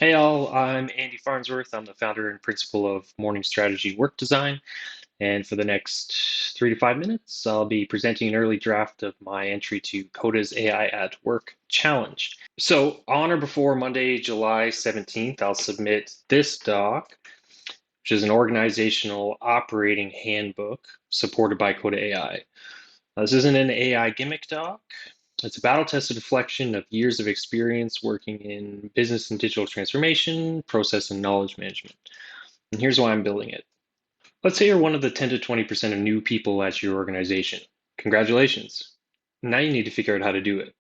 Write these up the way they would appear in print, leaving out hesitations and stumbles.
Hey all, I'm Andy Farnsworth. I'm the founder and principal of Morning Strategy Work Design. And for the next 3 to 5 minutes, I'll be presenting an early draft of my entry to Coda's AI at Work Challenge. So, on or before Monday, July 17th, I'll submit this doc, which is an organizational operating handbook supported by Coda AI. This isn't an AI gimmick doc. It's a battle-tested reflection of years of experience working in business and digital transformation, process and knowledge management. And here's why I'm building it. Let's say you're one of the 10 to 20% of new people at your organization. Congratulations. Now you need to figure out how to do it,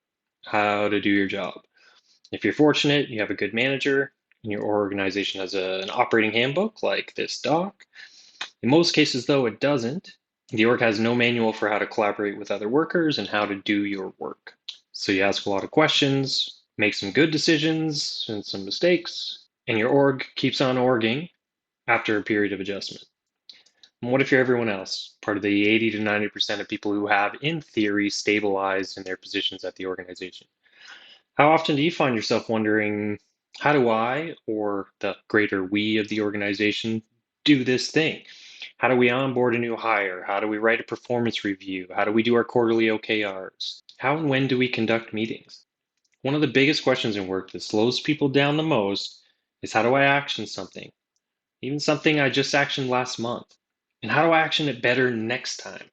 how to do your job. If you're fortunate, you have a good manager, and your organization has an operating handbook like this doc. In most cases, though, it doesn't. The org has no manual for how to collaborate with other workers and how to do your work. So you ask a lot of questions, make some good decisions and some mistakes, and your org keeps on orging after a period of adjustment. And what if you're everyone else, part of the 80 to 90% of people who have, in theory, stabilized in their positions at the organization? How often do you find yourself wondering, how do I, or the greater we of the organization, do this thing? How do we onboard a new hire? How do we write a performance review? How do we do our quarterly OKRs? How and when do we conduct meetings? One of the biggest questions in work that slows people down the most is, how do I action something? Even something I just actioned last month. And how do I action it better next time?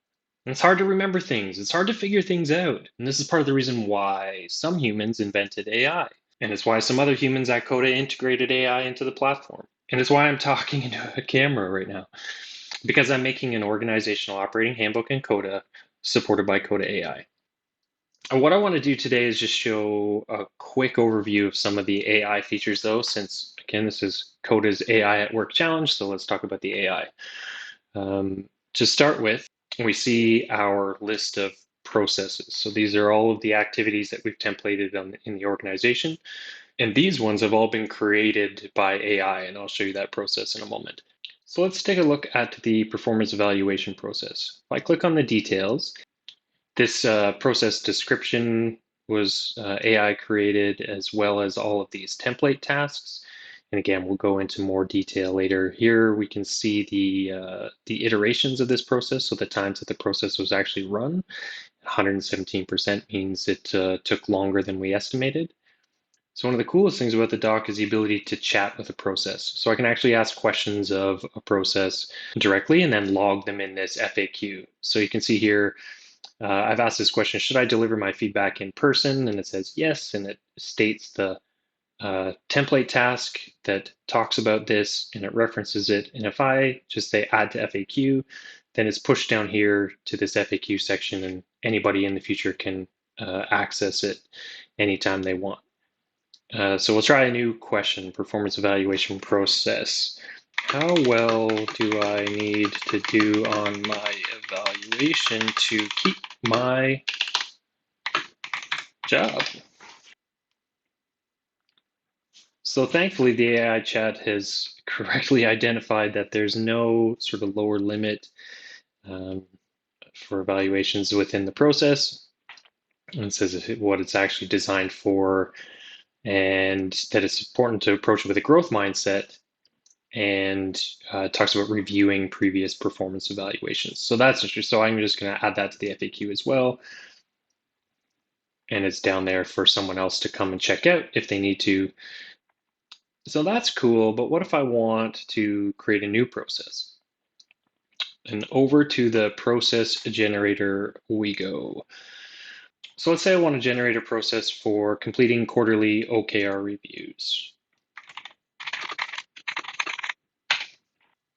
And it's hard to remember things. It's hard to figure things out. And this is part of the reason why some humans invented AI. And it's why some other humans at Coda integrated AI into the platform. And it's why I'm talking into a camera right now. Because I'm making an organizational operating handbook in Coda supported by Coda AI. And what I want to do today is just show a quick overview of some of the AI features, though, since, again, this is Coda's AI at Work Challenge, so let's talk about the AI. To start with, we see our list of processes. So these are all of the activities that we've templated in the organization. And these ones have all been created by AI, and I'll show you that process in a moment. So let's take a look at the performance evaluation process. If I click on the details, this process description was AI created, as well as all of these template tasks. And again, we'll go into more detail later. Here we can see the iterations of this process, so the times that the process was actually run. 117% means it took longer than we estimated. So one of the coolest things about the doc is the ability to chat with a process. So I can actually ask questions of a process directly and then log them in this FAQ. So you can see here, I've asked this question, should I deliver my feedback in person? And it says yes, and it states the template task that talks about this, and it references it. And if I just say add to FAQ, then it's pushed down here to this FAQ section, and anybody in the future can access it anytime they want. So we'll try a new question, performance evaluation process. How well do I need to do on my evaluation to keep my job? So thankfully, the AI chat has correctly identified that there's no sort of lower limit um, for evaluations within the process. And it says what it's actually designed for, and that it's important to approach it with a growth mindset, and talks about reviewing previous performance evaluations. So that's interesting. So I'm just going to add that to the FAQ as well. And it's down there for someone else to come and check out if they need to. So that's cool, but what if I want to create a new process? And over to the process generator we go. So let's say I want to generate a process for completing quarterly OKR reviews.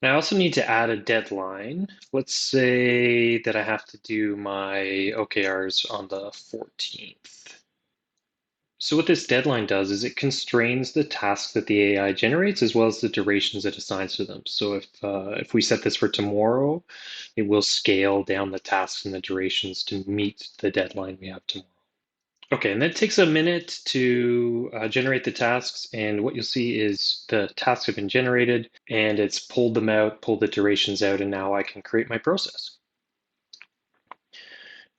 Now I also need to add a deadline. Let's say that I have to do my OKRs on the 14th. So what this deadline does is it constrains the tasks that the AI generates, as well as the durations it assigns to them. So if we set this for tomorrow, it will scale down the tasks and the durations to meet the deadline we have tomorrow. Okay, and that takes a minute to generate the tasks, and what you'll see is the tasks have been generated, and it's pulled them out, pulled the durations out, and now I can create my process.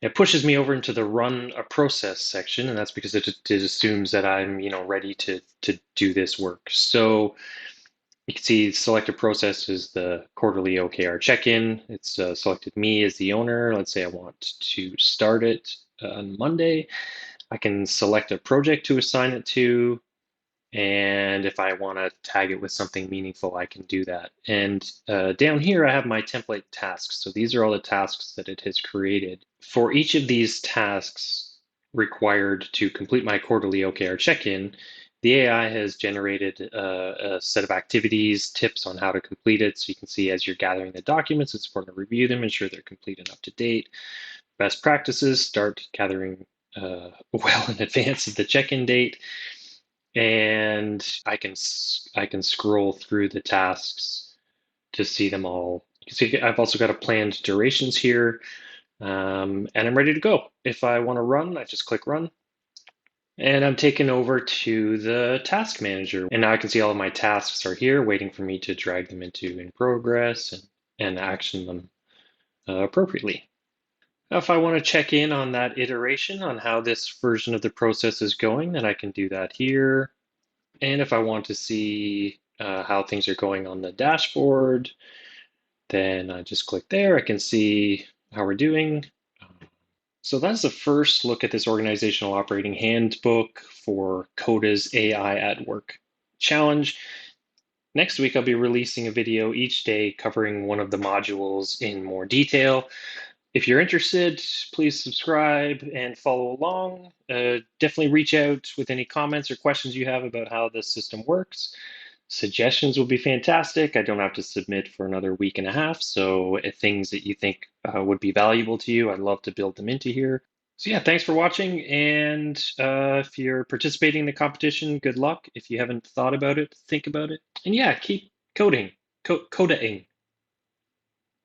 It pushes me over into the run a process section, and that's because it assumes that I'm, ready to do this work. So you can see select a process is the quarterly OKR check-in. It's selected me as the owner. Let's say I want to start it on Monday. I can select a project to assign it to. And if I want to tag it with something meaningful, I can do that. And down here, I have my template tasks. So these are all the tasks that it has created. For each of these tasks required to complete my quarterly OKR check-in, the AI has generated a set of activities, tips on how to complete it. So you can see as you're gathering the documents, it's important to review them, ensure they're complete and up to date. Best practices, start gathering well in advance of the check-in date, and I can scroll through the tasks to see them all. You can see I've also got a planned durations here, and I'm ready to go. If I want to run, I just click run, and I'm taken over to the task manager, and now I can see all of my tasks are here, waiting for me to drag them into in progress and action them appropriately. Now, if I want to check in on that iteration on how this version of the process is going, then I can do that here. And if I want to see how things are going on the dashboard, then I just click there. I can see how we're doing. So that's the first look at this Organizational Operating Handbook for Coda's AI at Work challenge. Next week, I'll be releasing a video each day covering one of the modules in more detail. If you're interested, please subscribe and follow along. Definitely reach out with any comments or questions you have about how this system works. Suggestions will be fantastic. I don't have to submit for another week and a half, so if things that you think would be valuable to you, I'd love to build them into here. So yeah, thanks for watching, and if you're participating in the competition, good luck. If you haven't thought about it, think about it. And yeah, keep coding, codaing.